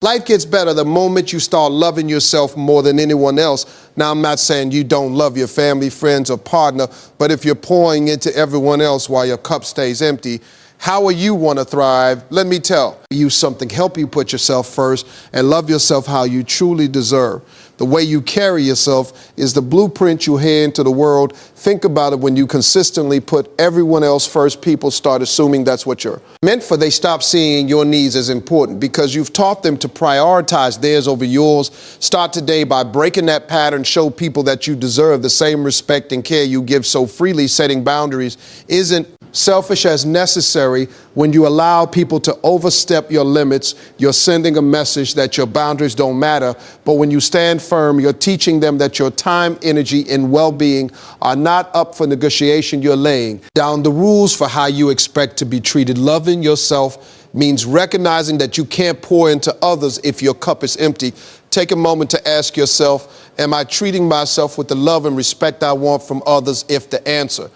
Life gets better the moment you start loving yourself more than anyone else. Now, I'm not saying you don't love your family, friends, or partner, but if you're pouring into everyone else while your cup stays empty, how will you want to thrive? Let me tell you something. Help you put yourself first and love yourself how you truly deserve. The way you carry yourself is the blueprint you head into the world. Think about it. When you consistently put everyone else first, people start assuming that's what you're meant for. They stop seeing your needs as important because you've taught them to prioritize theirs over yours. Start today by breaking that pattern. Show people that you deserve the same respect and care you give so freely. Setting boundaries isn't selfish as necessary. When you allow people to overstep your limits, you're sending a message that your boundaries don't matter. But when you stand firm, you're teaching them that your time, energy, and well-being are not up for negotiation. You're laying down the rules for how you expect to be treated. Loving yourself means recognizing that you can't pour into others if your cup is empty. Take a moment to ask yourself, am I treating myself with the love and respect I want from others? If the answer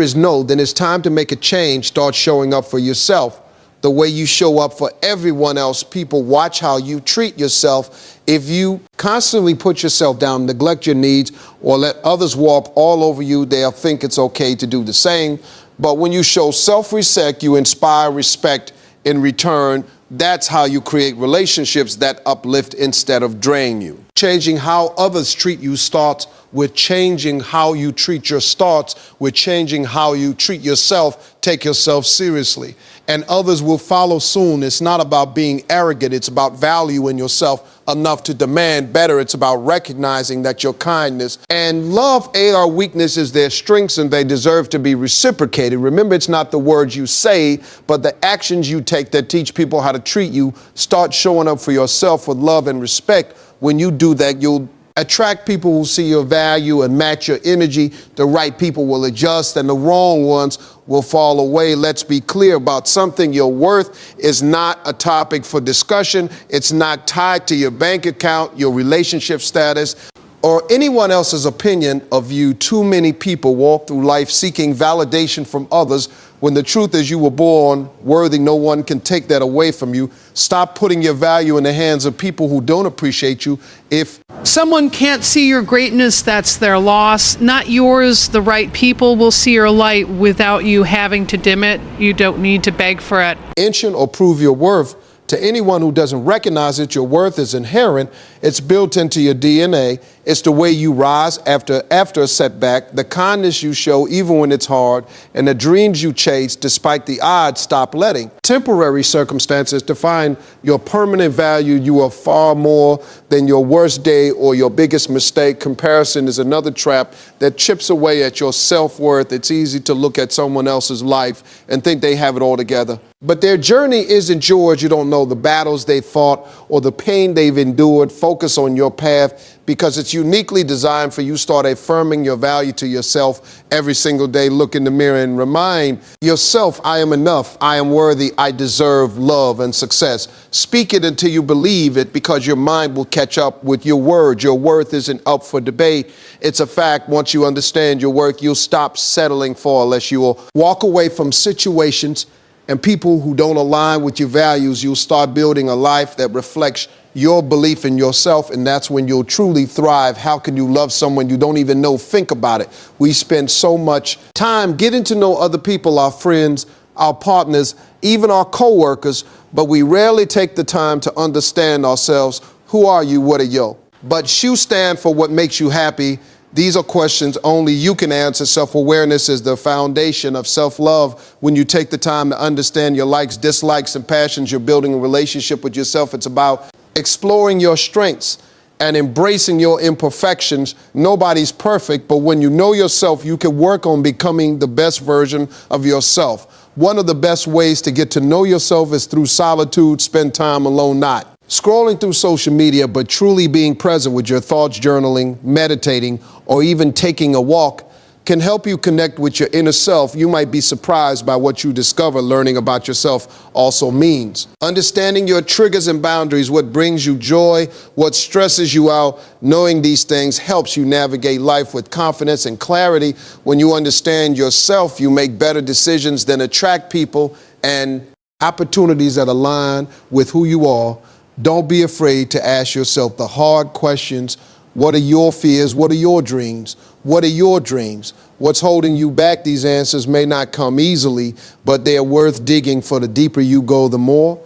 is no, then it's time to make a change. Start showing up for yourself the way you show up for everyone else. People watch how you treat yourself. If you constantly put yourself down, neglect your needs, or let others walk all over you, they'll think it's okay to do the same. But when you show self-respect, you inspire respect in return. That's how you create relationships that uplift instead of drain you. Changing how others treat you starts with changing how you treat with changing how you treat yourself. Take yourself seriously, and others will follow soon. It's not about being arrogant. It's about valuing yourself enough to demand better. It's about recognizing that your kindness and love are weaknesses, their strengths, and they deserve to be reciprocated. Remember, it's not the words you say, but the actions you take that teach people how to treat you. Start showing up for yourself with love and respect. When you do that, you'll attract people who see your value and match your energy. The right people will adjust and the wrong ones will fall away. Let's be clear about something. Your worth is not a topic for discussion. It's not tied to your bank account, your relationship status, or anyone else's opinion of you. Too many people walk through life seeking validation from others when the truth is you were born worthy. No one can take that away from you. Stop putting your value in the hands of people who don't appreciate you. If someone can't see your greatness, that's their loss, not yours. The right people will see your light without you having to dim it. You don't need to beg for it. Mention or prove your worth. To anyone who doesn't recognize it, your worth is inherent. It's built into your DNA. It's the way you rise after a setback, the kindness you show even when it's hard, and the dreams you chase despite the odds. Stop letting temporary circumstances define your permanent value. You are far more than your worst day or your biggest mistake. Comparison is another trap that chips away at your self-worth. It's easy to look at someone else's life and think they have it all together, but their journey isn't yours. You don't know the battles they fought or the pain they've endured. Focus on your path because it's uniquely designed for you. Start affirming your value to yourself every single day. Look in the mirror and remind yourself, I am enough, I am worthy, I deserve love and success. Speak it until you believe it, because your mind will catch up with your words. Your worth isn't up for debate. It's a fact. Once you understand your worth, you'll stop settling for less. You will walk away from situations and people who don't align with your values. You'll start building a life that reflects your belief in yourself, and that's when you'll truly thrive. How can you love someone you don't even know? Think about it. We spend so much time getting to know other people, our friends, our partners, even our coworkers, but we rarely take the time to understand ourselves. Who are you? What are you? But you stand for what makes you happy. These are questions only you can answer. Self-awareness is the foundation of self-love. When you take the time to understand your likes, dislikes, and passions, you're building a relationship with yourself. It's about exploring your strengths and embracing your imperfections. Nobody's perfect, but when you know yourself, you can work on becoming the best version of yourself. One of the best ways to get to know yourself is through solitude. Spend time alone, not scrolling through social media, but truly being present with your thoughts. Journaling, meditating, or even taking a walk can help you connect with your inner self. You might be surprised by what you discover. Learning about yourself also means understanding your triggers and boundaries, what brings you joy, what stresses you out. Knowing these things helps you navigate life with confidence and clarity. When you understand yourself, you make better decisions, then attract people and opportunities that align with who you are. Don't be afraid to ask yourself the hard questions. What are your fears? What are your dreams? What are your dreams? What's holding you back? These answers may not come easily, but they're worth digging, for the deeper you go, the more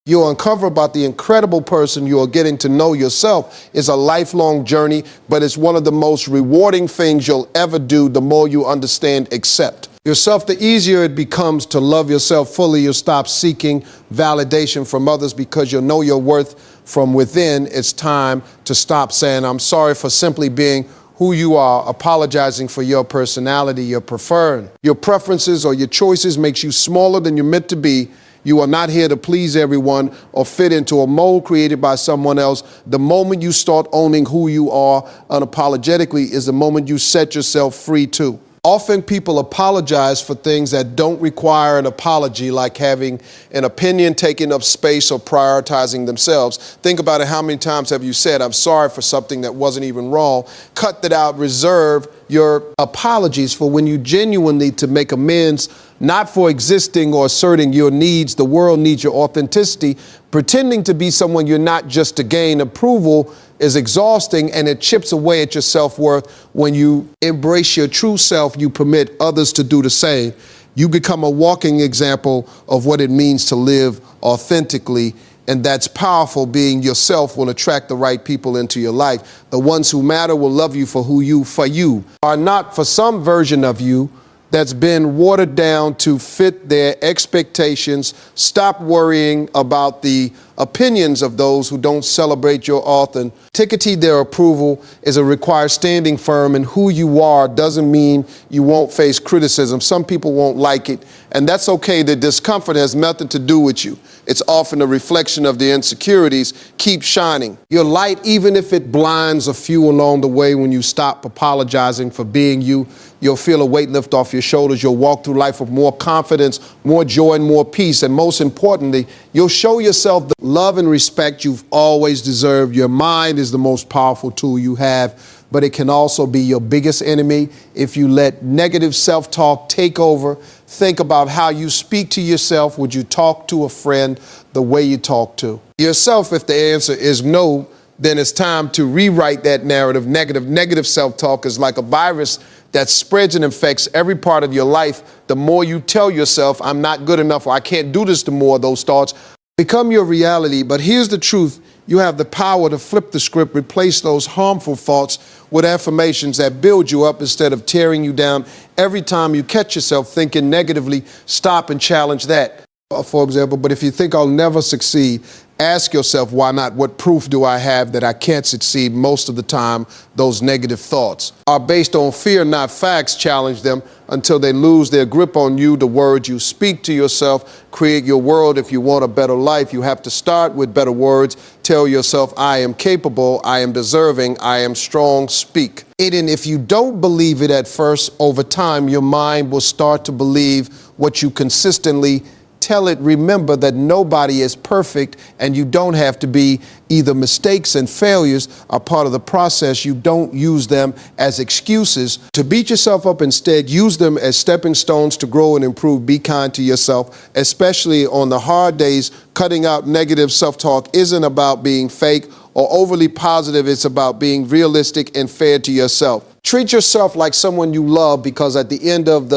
you'll uncover about the incredible person you are getting to know yourself. Is a lifelong journey, but it's one of the most rewarding things you'll ever do. The more you understand, accept yourself, the easier it becomes to love yourself fully. You'll stop seeking validation from others because you'll know your worth from within. It's time to stop saying, I'm sorry, for simply being who you are, apologizing for your personality, your preferences, or your choices makes you smaller than you're meant to be. You are not here to please everyone or fit into a mold created by someone else. The moment you start owning who you are unapologetically is the moment you set yourself free too. Often people apologize for things that don't require an apology, like having an opinion taking up space or prioritizing themselves. Think about it. How many times have you said, I'm sorry for something that wasn't even wrong? Cut that out. Reserve your apologies for when you genuinely to make amends, not for existing or asserting your needs. The world needs your authenticity. Pretending to be someone you're not just to gain approval is exhausting, and it chips away at your self-worth. When you embrace your true self, you permit others to do the same. You become a walking example of what it means to live authentically, and that's powerful. Being yourself will attract the right people into your life. The ones who matter will love you for who you are, not for some version of you that's been watered down to fit their expectations. Stop worrying about the opinions of those who don't celebrate your authenticity. Their approval is a required. Standing firm in who you are doesn't mean you won't face criticism. Some people won't like it, and that's okay. The discomfort has nothing to do with you. It's often a reflection of the insecurities. Keep shining your light, even if it blinds a few along the way. When you stop apologizing for being you, you'll feel a weight lift off your shoulders. You'll walk through life with more confidence, more joy, and more peace. And most importantly, you'll show yourself the love and respect you've always deserved. Your mind is the most powerful tool you have, but it can also be your biggest enemy if you let negative self-talk take over. Think about how you speak to yourself. Would you talk to a friend the way you talk to yourself? If the answer is no, then it's time to rewrite that narrative. Negative self-talk is like a virus that spreads and infects every part of your life. The more you tell yourself, I'm not good enough, or I can't do this, the more those thoughts become your reality. But here's the truth. You have the power to flip the script, replace those harmful thoughts with affirmations that build you up instead of tearing you down. Every time you catch yourself thinking negatively, stop and challenge that. For example, but if you think I'll never succeed, ask yourself, why not? What proof do I have that I can't succeed? Most of the time, those negative thoughts are based on fear, not facts. Challenge them until they lose their grip on you. The words you speak to yourself create your world. If you want a better life, you have to start with better words. Tell yourself, I am capable, I am deserving, I am strong. Speak it. And if you don't believe it at first, over time, your mind will start to believe what you consistently tell it. Remember that nobody is perfect, and you don't have to be either. Mistakes and failures are part of the process. You don't use them as excuses to beat yourself up. Instead, use them as stepping stones to grow and improve. Be kind to yourself, especially on the hard days. Cutting out negative self-talk isn't about being fake or overly positive. It's about being realistic and fair to yourself. Treat yourself like someone you love, because at the end of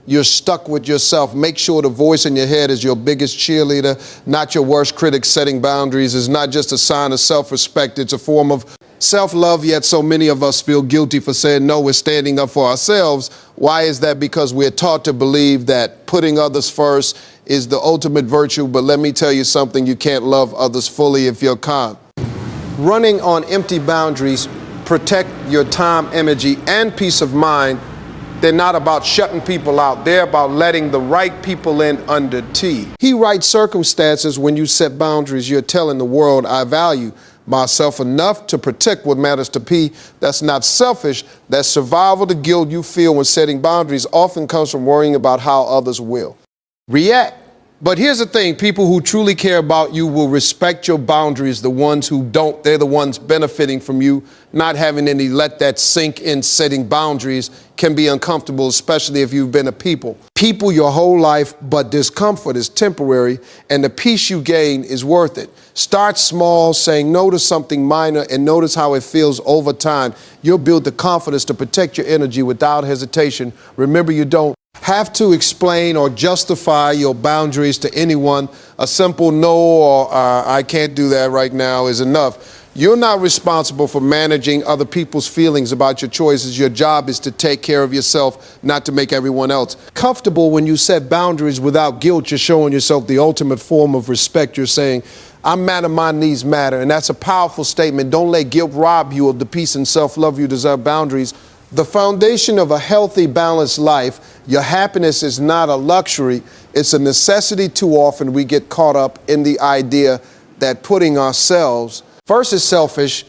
you're stuck with yourself. Make sure the voice in your head is your biggest cheerleader, not your worst critic. Setting boundaries is not just a sign of self-respect. It's a form of self-love, yet so many of us feel guilty for saying no. We're standing up for ourselves. Why is that? Because we're taught to believe that putting others first is the ultimate virtue. But let me tell you something, you can't love others fully if you're calm. Running on empty boundaries protect your time, energy, and peace of mind. They're not about shutting people out. They're about letting the right people in under T. He writes circumstances. When you set boundaries, you're telling the world, I value myself enough to protect what matters to P. That's not selfish. That's survival. The guilt you feel when setting boundaries often comes from worrying about how others will react. But here's the thing, people who truly care about you will respect your boundaries. The ones who don't, they're the ones benefiting from you not having any. Let that sink in. Setting boundaries can be uncomfortable, especially if you've been a people your whole life, but discomfort is temporary and the peace you gain is worth it. Start small, saying no to something minor, and notice how it feels over time. You'll build the confidence to protect your energy without hesitation. Remember, you don't have to explain or justify your boundaries to anyone. A simple no or I can't do that right now is enough. You're not responsible for managing other people's feelings about your choices. Your job is to take care of yourself, not to make everyone else comfortable. When you set boundaries without guilt, you're showing yourself the ultimate form of respect. You're saying, I'm matter, my needs matter. And that's a powerful statement. Don't let guilt rob you of the peace and self-love you deserve. Boundaries. The foundation of a healthy, balanced life. Your happiness is not a luxury. It's a necessity. Too often we get caught up in the idea that putting ourselves first is selfish.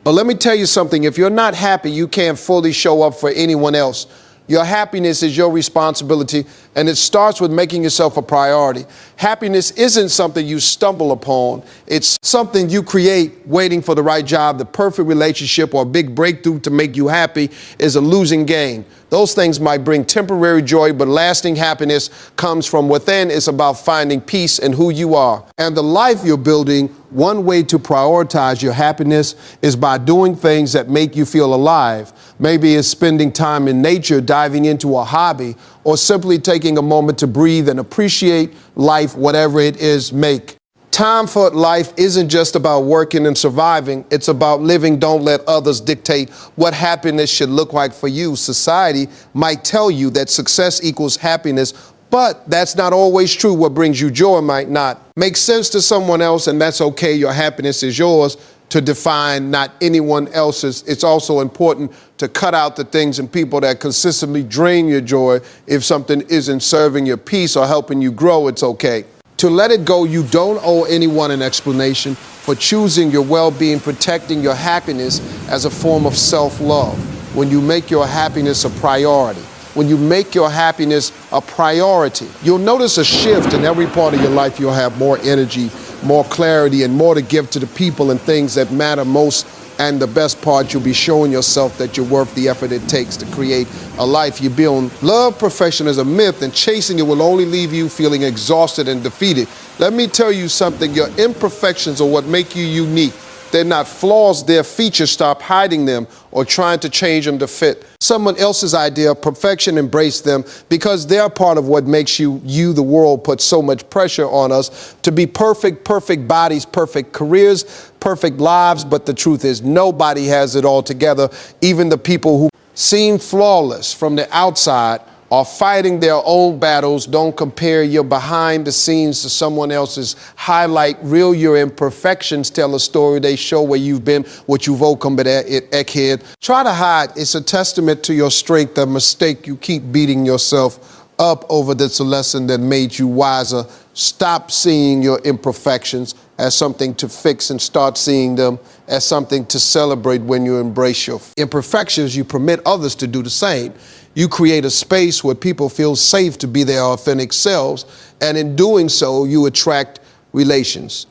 But let me tell you something. If you're not happy, you can't fully show up for anyone else. Your happiness is your responsibility, and it starts with making yourself a priority. Happiness isn't something you stumble upon. It's something you create waiting for the right job. The perfect relationship or a big breakthrough to make you happy is a losing game. Those things might bring temporary joy, but lasting happiness comes from within. It's about finding peace in who you are. And the life you're building, one way to prioritize your happiness is by doing things that make you feel alive. Maybe it's spending time in nature, diving into a hobby, or simply taking a moment to breathe and appreciate life, whatever it is. Make time for life isn't just about working and surviving. It's about living. Don't let others dictate what happiness should look like for you. Society might tell you that success equals happiness, but that's not always true. What brings you joy might not make sense to someone else, and that's okay. Your happiness is yours to define, not anyone else's. It's also important to cut out the things and people that consistently drain your joy. If something isn't serving your peace or helping you grow, it's okay to let it go. You don't owe anyone an explanation for choosing your well-being. Protecting your happiness as a form of self-love. When you make your happiness a priority, when you make your happiness a priority, you'll notice a shift in every part of your life. You'll have more energy, more clarity, and more to give to the people and things that matter most. And the best part, you'll be showing yourself that you're worth the effort it takes to create a life you build. Love perfection is a myth, and chasing it will only leave you feeling exhausted and defeated. Let me tell you something. Your imperfections are what make you unique. They're not flaws, they're features. Stop hiding them or trying to change them to fit someone else's idea of perfection. Embrace them because they're part of what makes you. The world puts so much pressure on us to be perfect, perfect bodies, perfect careers, perfect lives. But the truth is nobody has it all together. Even the people who seem flawless from the outside are fighting their own battles. Don't compare your behind the scenes to someone else's highlight reel. Your imperfections tell a story. They show where you've been, what you've overcome, but egghead. Try to hide. It's a testament to your strength. A mistake you keep beating yourself up over. That's a lesson that made you wiser. Stop seeing your imperfections as something to fix and start seeing them as something to celebrate. When you embrace your imperfections, you permit others to do the same. You create a space where people feel safe to be their authentic selves, and in doing so, you attract relations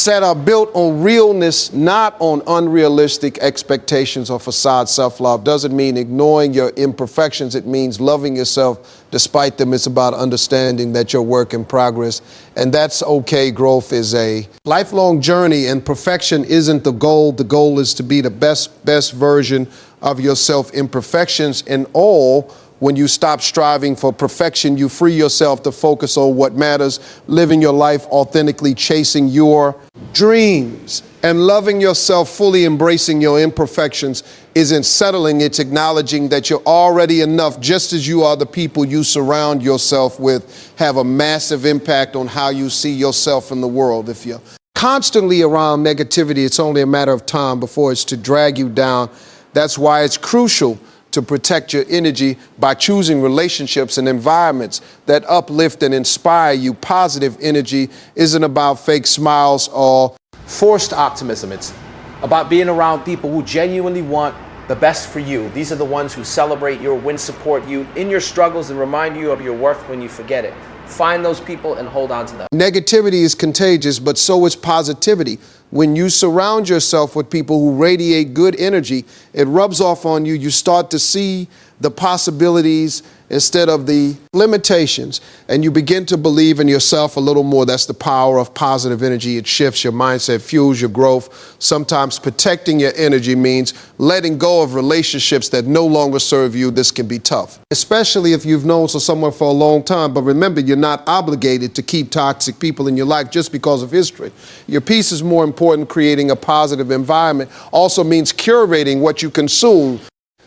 that are built on realness, not on unrealistic expectations or facade. Self-love doesn't mean ignoring your imperfections. It means loving yourself despite them. It's about understanding that you're a work in progress, and that's okay. Growth is a lifelong journey, and perfection isn't the goal. The goal is to be the best version of yourself. Imperfections in all. When you stop striving for perfection, you free yourself to focus on what matters, living your life authentically, chasing your dreams, and loving yourself fully. Embracing your imperfections isn't settling, it's acknowledging that you're already enough. Just as you are, the people you surround yourself with have a massive impact on how you see yourself in the world. If you're constantly around negativity, it's only a matter of time before it's to drag you down. That's why it's crucial to protect your energy by choosing relationships and environments that uplift and inspire you. Positive energy isn't about fake smiles or forced optimism. It's about being around people who genuinely want the best for you. These are the ones who celebrate your wins, support you in your struggles, and remind you of your worth when you forget it. find those people and hold on to them. Negativity is contagious, but so is positivity. When you surround yourself with people who radiate good energy, it rubs off on you. You start to see the possibilities instead of the limitations, and you begin to believe in yourself a little more. That's the power of positive energy. It shifts your mindset, fuels your growth. Sometimes protecting your energy means letting go of relationships that no longer serve you. This can be tough, especially if you've known someone for a long time. But remember, you're not obligated to keep toxic people in your life just because of history. Your peace is more important. Creating a positive environment also means curating what you consume.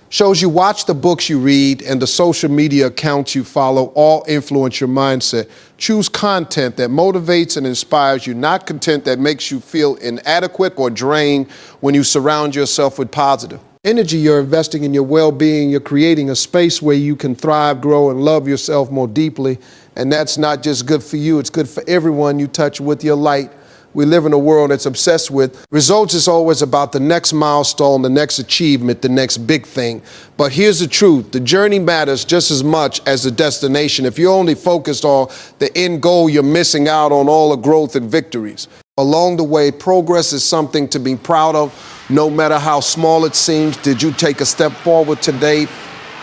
Shows you watch, the books you read, and the social media accounts you follow all influence your mindset. Choose content that motivates and inspires you, not content that makes you feel inadequate or drained. When you surround yourself with positive energy, you're investing in your well-being. You're creating a space where you can thrive, grow, and love yourself more deeply. And that's not just good for you, it's good for everyone you touch with your light. We live in a world that's obsessed with results. Is always about the next milestone, the next achievement, the next big thing. But here's the truth. The journey matters just as much as the destination. If you're only focused on the end goal, you're missing out on all the growth and victories. Along the way, progress is something to be proud of, no matter how small it seems. Did you take a step forward today?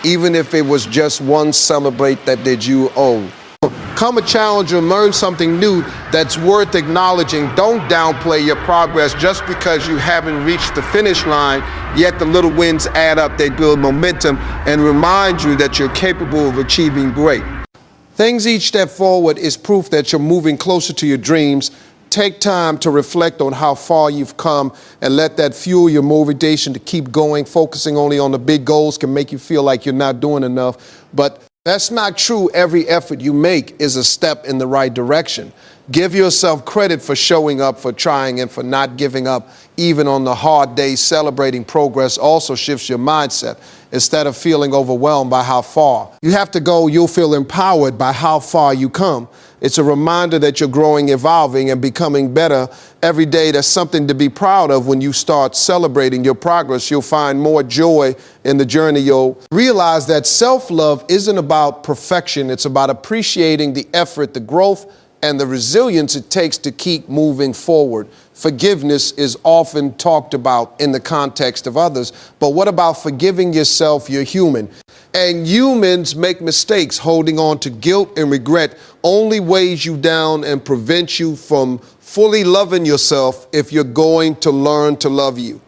Even if it was just one, celebrate that did you own. Come a challenger, learn something new that's worth acknowledging. Don't downplay your progress just because you haven't reached the finish line, yet the little wins add up. They build momentum and remind you that you're capable of achieving great things. Each step forward is proof that you're moving closer to your dreams. Take time to reflect on how far you've come and let that fuel your motivation to keep going. Focusing only on the big goals can make you feel like you're not doing enough, but that's not true. Every effort you make is a step in the right direction. Give yourself credit for showing up, for trying, and for not giving up, even on the hard days. Celebrating progress also shifts your mindset. Instead of feeling overwhelmed by how far you have to go, you'll feel empowered by how far you come. It's a reminder that you're growing, evolving, and becoming better every day. That's something to be proud of. When you start celebrating your progress, you'll find more joy in the journey. You'll realize that self-love isn't about perfection. It's about appreciating the effort, the growth, and the resilience it takes to keep moving forward. Forgiveness is often talked about in the context of others, but what about forgiving yourself? You're human, and humans make mistakes. Holding on to guilt and regret only weighs you down and prevents you from fully loving yourself if you're going to learn to love you.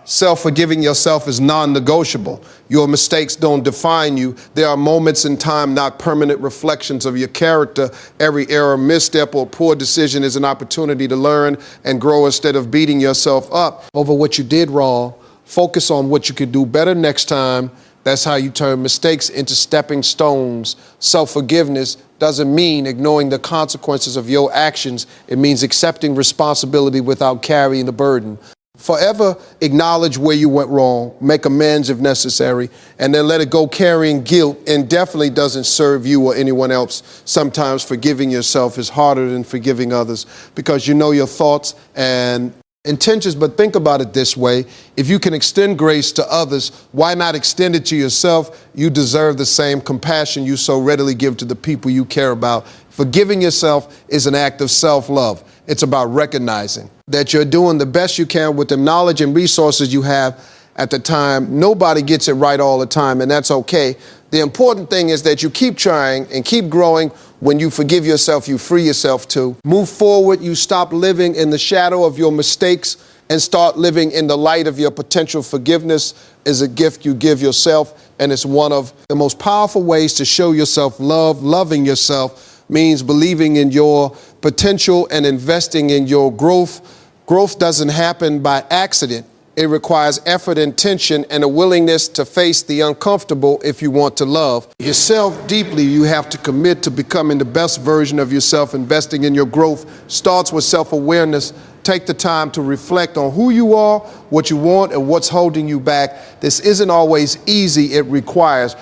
Self-forgiving yourself is non-negotiable. Your mistakes don't define you. There are moments in time, not permanent reflections of your character. Every error, misstep, or poor decision is an opportunity to learn and grow. Instead of beating yourself up over what you did wrong, focus on what you could do better next time. That's how you turn mistakes into stepping stones. Self-forgiveness doesn't mean ignoring the consequences of your actions. It means accepting responsibility without carrying the burden. Forever acknowledge where you went wrong, make amends if necessary, and then let it go. Carrying guilt indefinitely doesn't serve you or anyone else. Sometimes forgiving yourself is harder than forgiving others because you know your thoughts and intentions. But think about it this way. If you can extend grace to others, why not extend it to yourself? You deserve the same compassion you so readily give to the people you care about. Forgiving yourself is an act of self-love. It's about recognizing that you're doing the best you can with the knowledge and resources you have at the time. Nobody gets it right all the time, and that's okay. The important thing is that you keep trying and keep growing. When you forgive yourself, you free yourself to move forward. You stop living in the shadow of your mistakes and start living in the light of your potential. Forgiveness is a gift you give yourself, and it's one of the most powerful ways to show yourself love. Loving yourself means believing in your potential and investing in your growth. Growth doesn't happen by accident. It requires effort, intention, and a willingness to face the uncomfortable if you want to love yourself deeply. You have to commit to becoming the best version of yourself. Investing in your growth starts with self-awareness. Take the time to reflect on who you are, what you want, and what's holding you back. This isn't always easy. It requires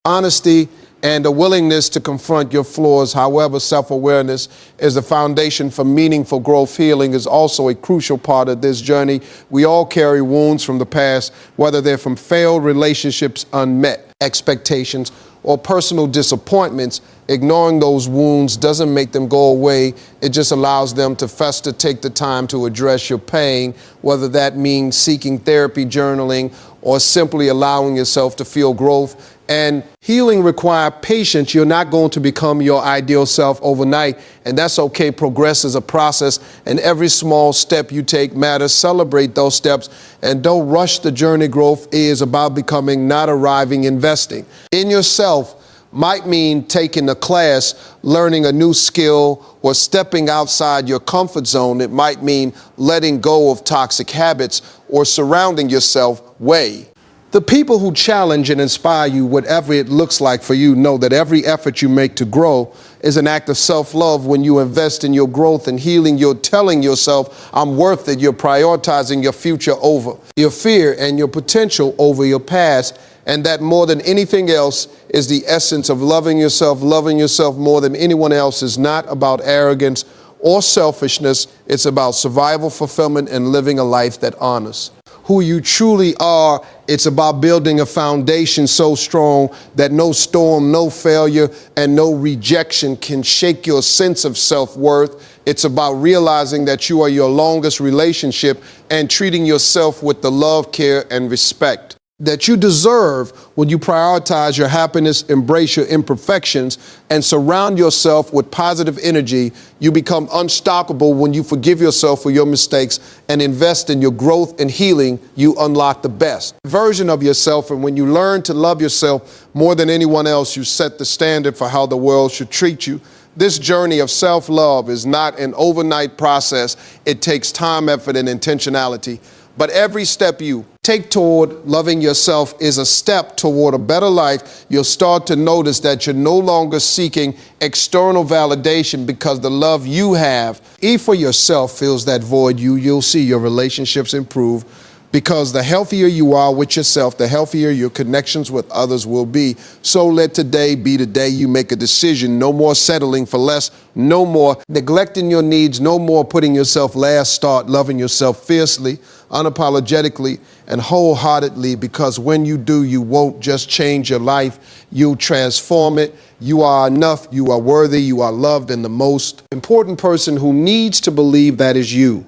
honesty and a willingness to confront your flaws. However, self-awareness is the foundation for meaningful growth. Healing is also a crucial part of this journey. We all carry wounds from the past, whether they're from failed relationships, unmet expectations, or personal disappointments, ignoring those wounds doesn't make them go away. It just allows them to fester. Take the time to address your pain, whether that means seeking therapy, journaling, or simply allowing yourself to feel growth. And healing requires patience. You're not going to become your ideal self overnight, and that's okay. Progress is a process, and every small step you take matters. Celebrate those steps, and don't rush the journey. Growth is about becoming, not arriving. Investing in yourself might mean taking a class, learning a new skill, or stepping outside your comfort zone. It might mean letting go of toxic habits or surrounding yourself way. The people who challenge and inspire you, whatever it looks like for you, know that every effort you make to grow is an act of self-love. When you invest in your growth and healing, you're telling yourself, I'm worth it. You're prioritizing your future over your fear and your potential over your past. And that, more than anything else, is the essence of loving yourself. Loving yourself more than anyone else is not about arrogance or selfishness. It's about survival, fulfillment, and living a life that honors who you truly are. It's about building a foundation so strong that no storm, no failure, and no rejection can shake your sense of self-worth. It's about realizing that you are your longest relationship and treating yourself with the love, care, and respect that you deserve. When you prioritize your happiness, embrace your imperfections, and surround yourself with positive energy, you become unstoppable. When you forgive yourself for your mistakes and invest in your growth and healing, you unlock the best version of yourself. And when you learn to love yourself more than anyone else, you set the standard for how the world should treat you. This journey of self-love is not an overnight process. It takes time, effort, and intentionality. But every step you take toward loving yourself is a step toward a better life. You'll start to notice that you're no longer seeking external validation, because the love you have, for yourself, fills that void. You'll see your relationships improve, because the healthier you are with yourself, the healthier your connections with others will be. So let today be the day you make a decision. No more settling for less. No more neglecting your needs. No more putting yourself last. Start loving yourself fiercely, unapologetically, and wholeheartedly, because when you do, you won't just change your life, you'll transform it. You are enough, you are worthy, you are loved, and the most important person who needs to believe that is you.